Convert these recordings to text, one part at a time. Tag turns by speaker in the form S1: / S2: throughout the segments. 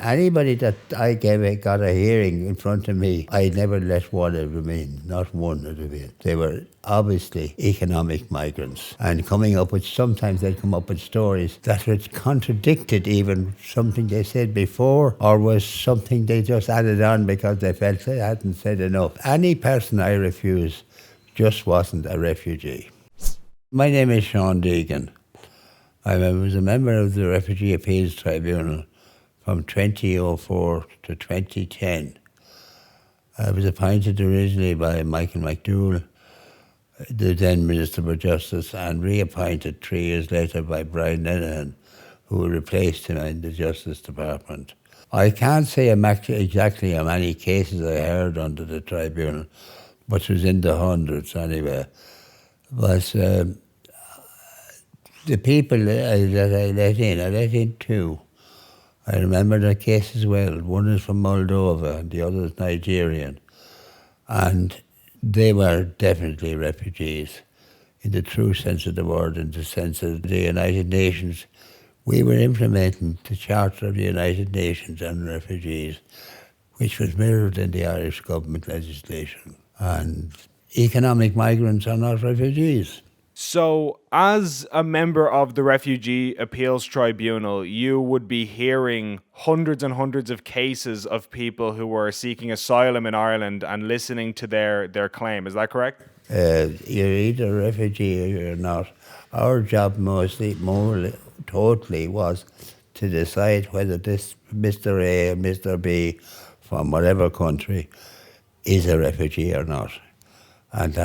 S1: Anybody that got a hearing in front of me, I never let one of them in, not one of them in. They were obviously economic migrants, and sometimes they'd come up with stories that had contradicted even something they said before, or was something they just added on because they felt they hadn't said enough. Any person I refused just wasn't a refugee. My name is Sean Deegan. I was a member of the Refugee Appeals Tribunal from 2004 to 2010. I was appointed originally by Michael McDougall, the then Minister for Justice, and reappointed 3 years later by Brian Lenihan, who replaced him in the Justice Department. I can't say exactly how many cases I heard under the tribunal, but it was in the hundreds anyway. But the people that I let in 2. I remember the case as well. One is from Moldova and the other is Nigerian. And they were definitely refugees in the true sense of the word, in the sense of the United Nations. We were implementing the Charter of the United Nations on refugees, which was mirrored in the Irish government legislation. And economic migrants are not refugees.
S2: So, as a member of the Refugee Appeals Tribunal, you would be hearing hundreds and hundreds of cases of people who were seeking asylum in Ireland and listening to their claim. Is that correct?
S1: You're either a refugee or you're not. Our job totally was to decide whether this Mr. A or Mr. B from whatever country is a refugee or not. And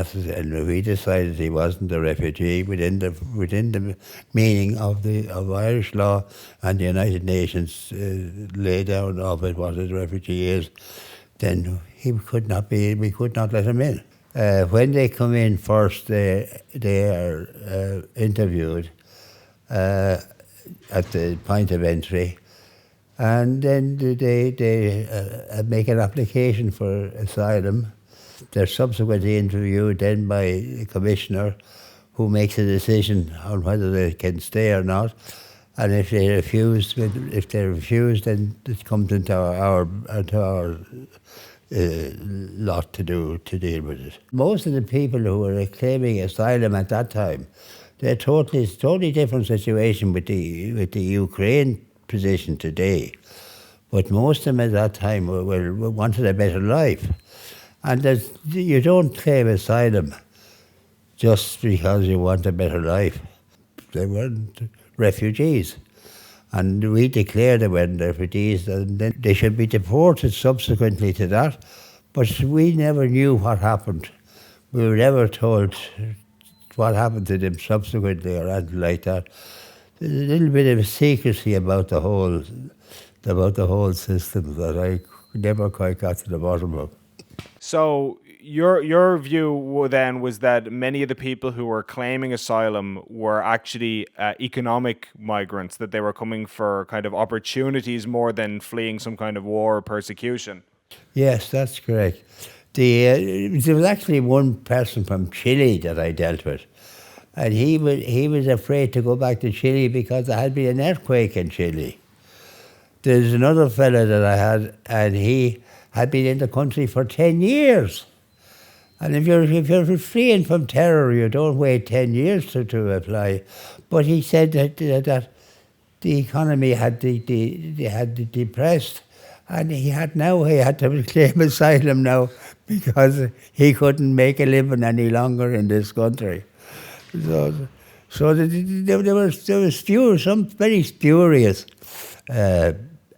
S1: we decided he wasn't a refugee within the meaning of Irish law and the United Nations lay down of it what a refugee is. Then we could not let him in. When they come in first, they are interviewed at the point of entry, and then they make an application for asylum. They're subsequently interviewed then by the commissioner, who makes a decision on whether they can stay or not. And if they refuse, then it comes into our lot to deal with it. Most of the people who were claiming asylum at that time, they're totally different situation with the Ukraine position today. But most of them at that time wanted a better life. And you don't claim asylum just because you want a better life. They weren't refugees. And we declared they weren't refugees, and then they should be deported subsequently to that. But we never knew what happened. We were never told what happened to them subsequently or anything like that. There's a little bit of secrecy about the whole system that I never quite got to the bottom of.
S2: So your view then was that many of the people who were claiming asylum were actually economic migrants, that they were coming for kind of opportunities more than fleeing some kind of war or persecution.
S1: Yes, that's correct. There was actually one person from Chile that I dealt with, and he was afraid to go back to Chile because there had been an earthquake in Chile. There's another fella that I had, and he had been in the country for 10 years. And if you're fleeing from terror, you don't wait 10 years to apply. But he said that the economy had depressed, and he had to claim asylum now because he couldn't make a living any longer in this country. So there was some very spurious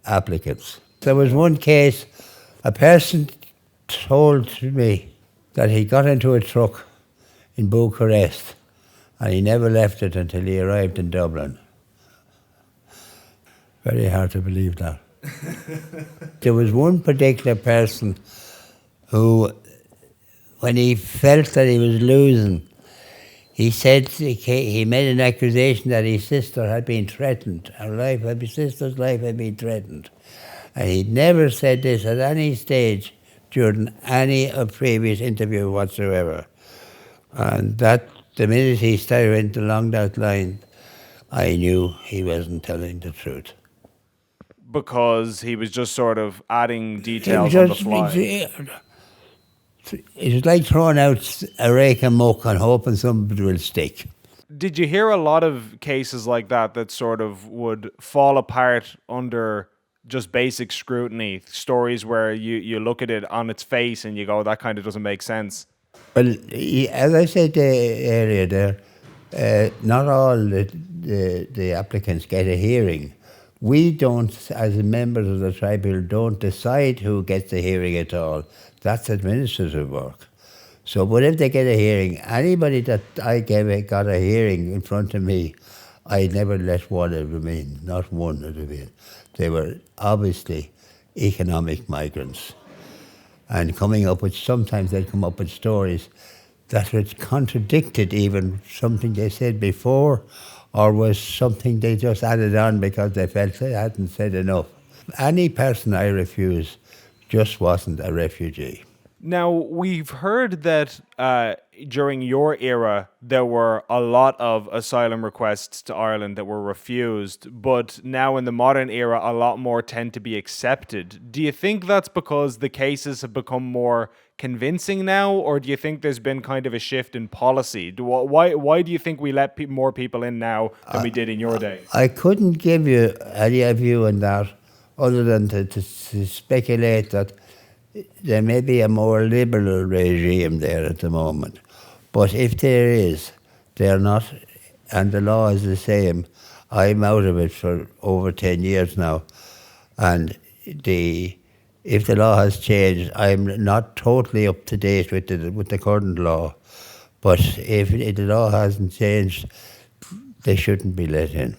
S1: applicants. There was one case. A person told me that he got into a truck in Bucharest and he never left it until he arrived in Dublin. Very hard to believe that. There was one particular person who, when he felt that he was losing, he said he made an accusation that his sister had been threatened. His sister's life had been threatened. And he'd never said this at any stage during any previous interview whatsoever. And that, the minute he went along that line, I knew he wasn't telling the truth.
S2: because he was just sort of adding
S1: It was
S2: details on the
S1: just,
S2: fly.
S1: it was like throwing out a rake of muck and hoping somebody will stick.
S2: Did you hear a lot of cases like that sort of would fall apart under just basic scrutiny? Stories where you look at it on its face and you go, that kind of doesn't make sense.
S1: Well, as I said earlier there, not all the applicants get a hearing. We don't, as members of the tribunal, don't decide who gets a hearing at all. That's administrative work. So, but if they get a hearing, anybody that got a hearing in front of me, I never let one remain, not one remain. They were obviously economic migrants. And sometimes they'd come up with stories that were contradicted even something they said before, or was something they just added on because they felt they hadn't said enough. Any person I refused just wasn't a refugee.
S2: Now, we've heard that during your era, there were a lot of asylum requests to Ireland that were refused, but now in the modern era, a lot more tend to be accepted. Do you think that's because the cases have become more convincing now, or do you think there's been kind of a shift in policy? Why do you think we let more people in now than we did in your day?
S1: I couldn't give you any view on that other than to speculate that there may be a more liberal regime there at the moment. But if there is, they're not, and the law is the same. I'm out of it for over 10 years now. And if the law has changed, I'm not totally up to date with the current law. But if the law hasn't changed, they shouldn't be let in.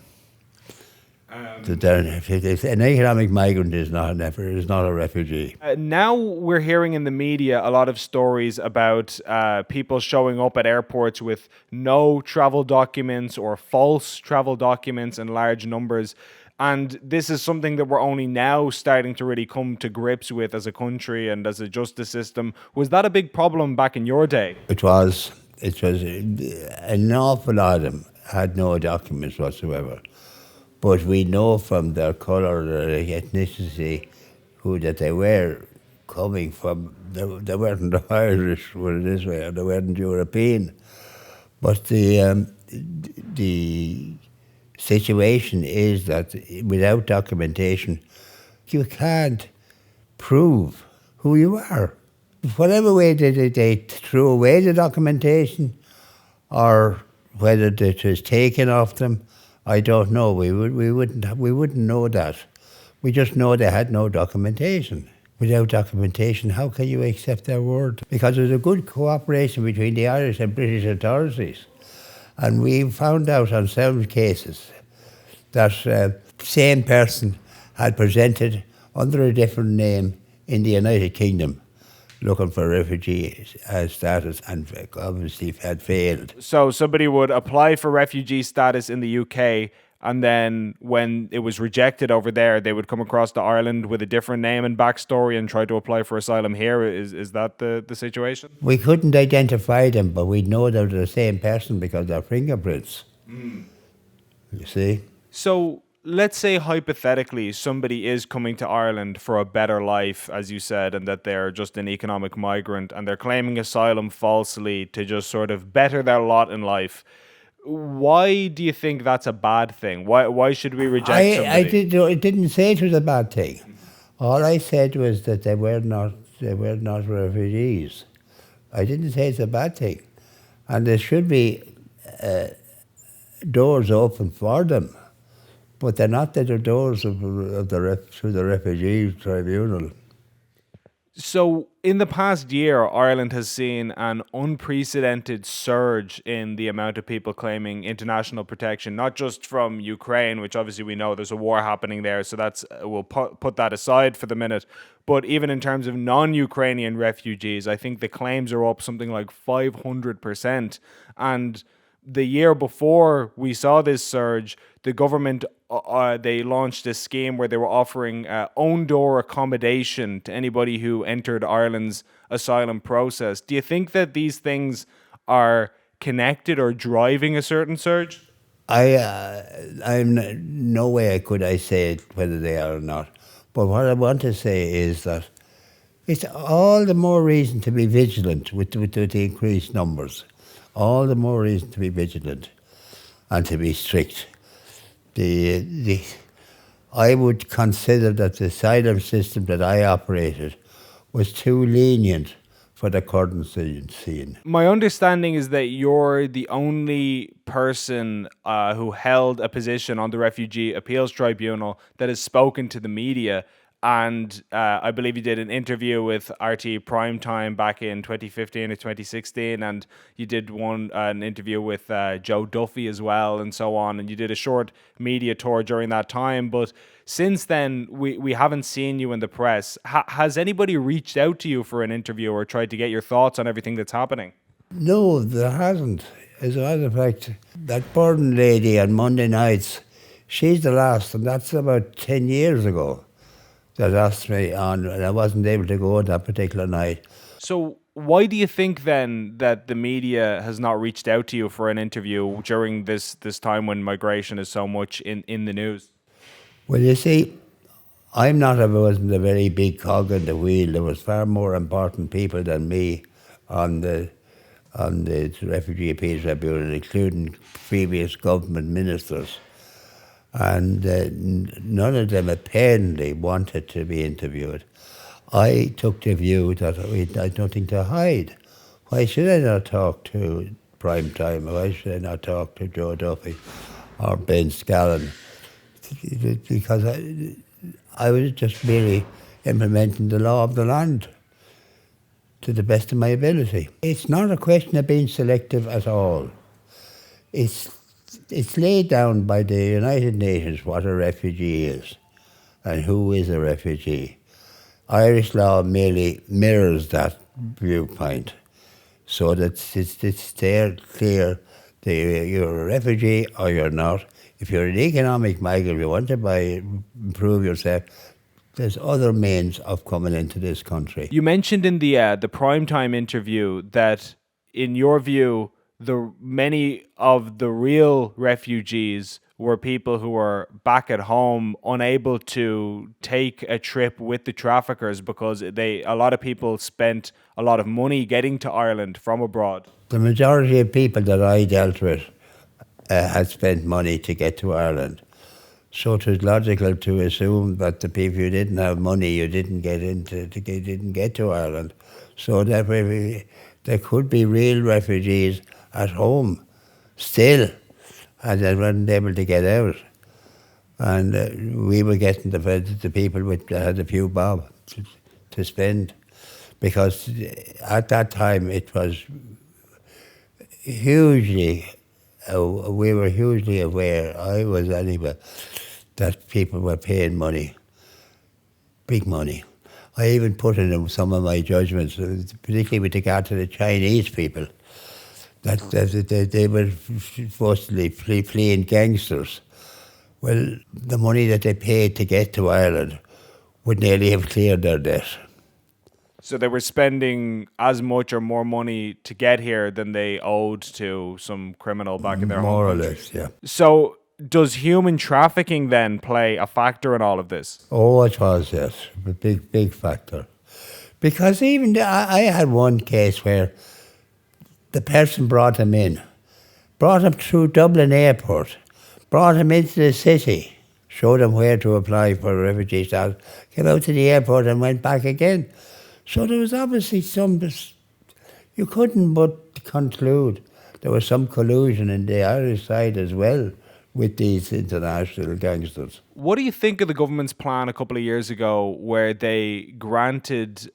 S1: An economic migrant is not a refugee.
S2: Now we're hearing in the media a lot of stories about people showing up at airports with no travel documents or false travel documents in large numbers. And this is something that we're only now starting to really come to grips with as a country and as a justice system. Was that a big problem back in your day?
S1: It was an awful lot of them had no documents whatsoever. But we know from their colour, their ethnicity, that they were coming from. They weren't Irish, put it this way, or they weren't European. But the situation is that without documentation, you can't prove who you are. Whatever way they threw away the documentation, or whether it was taken off them, I don't know. We wouldn't know that. We just know they had no documentation. Without documentation, how can you accept their word? Because there's a good cooperation between the Irish and British authorities. And we found out on several cases that same person had presented under a different name in the United Kingdom looking for refugee status and obviously had failed.
S2: So somebody would apply for refugee status in the UK, and then when it was rejected over there, they would come across to Ireland with a different name and backstory and try to apply for asylum here. Is that the situation?
S1: We couldn't identify them, but we'd know they're the same person because they're fingerprints. You see?
S2: So let's say hypothetically somebody is coming to Ireland for a better life, as you said, and that they're just an economic migrant and they're claiming asylum falsely to just sort of better their lot in life. Why do you think that's a bad thing? Why should we reject somebody?
S1: I didn't say it was a bad thing. All I said was that they were not refugees. I didn't say it's a bad thing. And there should be doors open for them. But they're not the doors to the Refugee Tribunal.
S2: So in the past year, Ireland has seen an unprecedented surge in the amount of people claiming international protection, not just from Ukraine, which obviously we know there's a war happening there, so we'll put that aside for the minute. But even in terms of non-Ukrainian refugees, I think the claims are up something like 500%. And the year before we saw this surge, the government they launched a scheme where they were offering own door accommodation to anybody who entered Ireland's asylum process. Do you think that these things are connected or driving a certain surge?
S1: No way could I say whether they are or not. But what I want to say is that it's all the more reason to be vigilant with the increased numbers. All the more reason to be vigilant and to be strict. I would consider that the asylum system that I operated was too lenient for the current scene.
S2: My understanding is that you're the only person who held a position on the Refugee Appeals Tribunal that has spoken to the media. And I believe you did an interview with RT Primetime back in 2015 or 2016, and you did an interview with Joe Duffy as well, and so on. And you did a short media tour during that time. But since then, we haven't seen you in the press. Has anybody reached out to you for an interview or tried to get your thoughts on everything that's happening?
S1: No, there hasn't. As a matter of fact, that Burden lady on Monday nights, she's the last, and that's about 10 years ago. That asked me on, and I wasn't able to go on that particular night.
S2: So why do you think then that the media has not reached out to you for an interview during this time when migration is so much in the news?
S1: Well, you see, I wasn't a very big cog in the wheel. There was far more important people than me on the Refugee Appeals Tribunal, including previous government ministers. And none of them apparently wanted to be interviewed. I took the view that we had nothing to hide. Why should I not talk to Primetime? Why should I not talk to Joe Duffy or Ben Scallon? Because I was just merely implementing the law of the land to the best of my ability. It's not a question of being selective at all. It's laid down by the United Nations what a refugee is and who is a refugee. Irish law merely mirrors that viewpoint so that it's there clear that you're a refugee or you're not. If you're an economic migrant, you want to improve yourself, there's other means of coming into this country.
S2: You mentioned in the Primetime interview that, in your view, many of the real refugees were people who were back at home unable to take a trip with the traffickers because a lot of people spent a lot of money getting to Ireland from abroad.
S1: The majority of people that I dealt with had spent money to get to Ireland. So it was logical to assume that the people who didn't have money, you didn't get to Ireland. So that there could be real refugees at home still, and they weren't able to get out. And we were getting the people that had a few bob to spend, because at that time it was hugely, we were hugely aware, I was anyway, that people were paying money, big money. I even put in some of my judgments, particularly with regard to the Chinese people, that they were supposedly fleeing gangsters. Well, the money that they paid to get to Ireland would nearly have cleared their debt.
S2: So they were spending as much or more money to get here than they owed to some criminal back in their home country.
S1: More or less, yeah.
S2: So does human trafficking then play a factor in all of this?
S1: Oh, it was, yes. A big factor. Because even I had one case where the person brought him through Dublin Airport, brought him into the city, showed him where to apply for a refugee status, came out to the airport and went back again. So there was obviously you couldn't but conclude there was some collusion in the Irish side as well with these international gangsters.
S2: What do you think of the government's plan a couple of years ago where they granted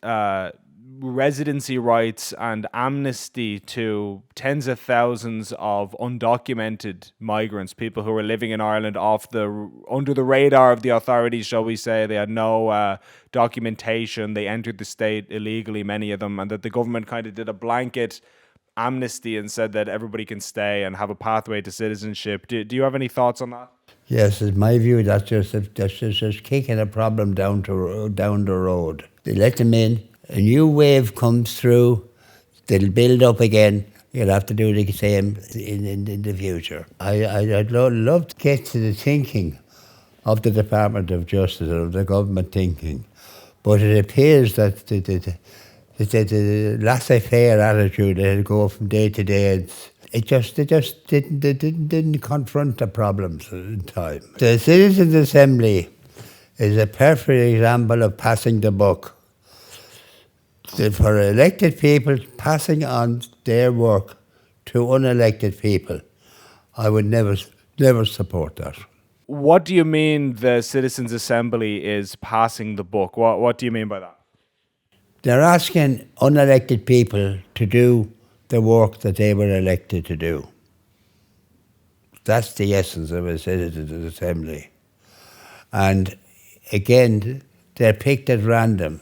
S2: residency rights and amnesty to tens of thousands of undocumented migrants, people who were living in Ireland under the radar of the authorities, shall we say? They had no documentation, they entered the state illegally, many of them, and that the government kind of did a blanket amnesty and said that everybody can stay and have a pathway to citizenship. Do you have any thoughts on that?
S1: Yes, in my view, that's just kicking a problem down the road. They let them in, a new wave comes through, they'll build up again. You'll have to do the same in the future. I'd love to get to the thinking of the Department of Justice or of the government thinking, but it appears that the laissez-faire attitude that go from day to day, they just didn't confront the problems in time. The Citizens' Assembly is a perfect example of passing the buck. For elected people passing on their work to unelected people, I would never support that.
S2: What do you mean the Citizens' Assembly is passing the buck? What do you mean by that?
S1: They're asking unelected people to do the work that they were elected to do. That's the essence of a Citizens' Assembly. And again, they're picked at random.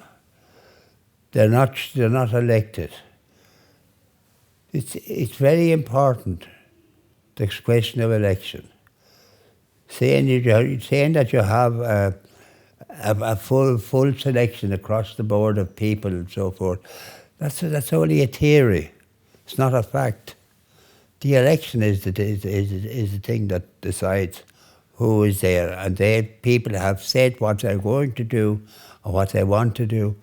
S1: They're not elected. It's very important, the question of election. Saying that you have a full selection across the board of people and so forth, that's only a theory. It's not a fact. The election is the thing that decides who is there, and people have said what they're going to do or what they want to do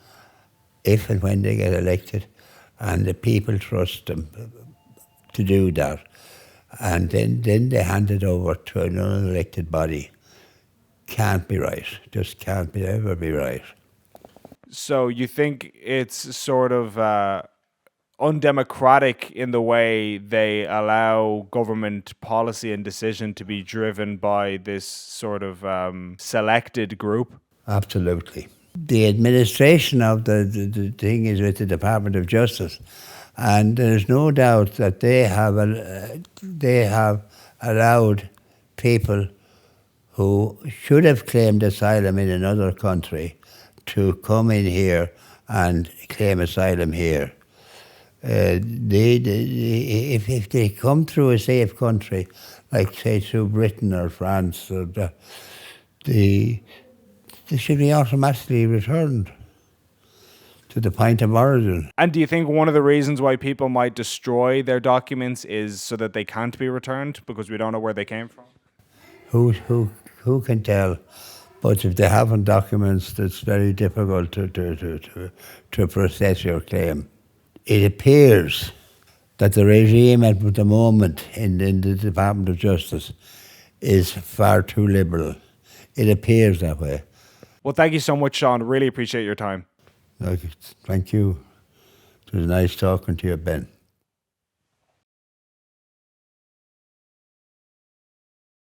S1: if and when they get elected, and the people trust them to do that. And then they hand it over to an unelected body. Can't be right. Just can't ever be right.
S2: So you think it's sort of undemocratic in the way they allow government policy and decision to be driven by this sort of selected group?
S1: Absolutely. The administration of the thing is with the Department of Justice, and there's no doubt that they have allowed people who should have claimed asylum in another country to come in here and claim asylum here. If they come through a safe country, like say through Britain or France, they should be automatically returned to the point of origin.
S2: And do you think one of the reasons why people might destroy their documents is so that they can't be returned because we don't know where they came from?
S1: Who can tell? But if they haven't documents, it's very difficult to process your claim. It appears that the regime at the moment in the Department of Justice is far too liberal. It appears that way.
S2: Well, thank you so much, Sean. Really appreciate your time.
S1: Thank you. It was nice talking to you, Ben.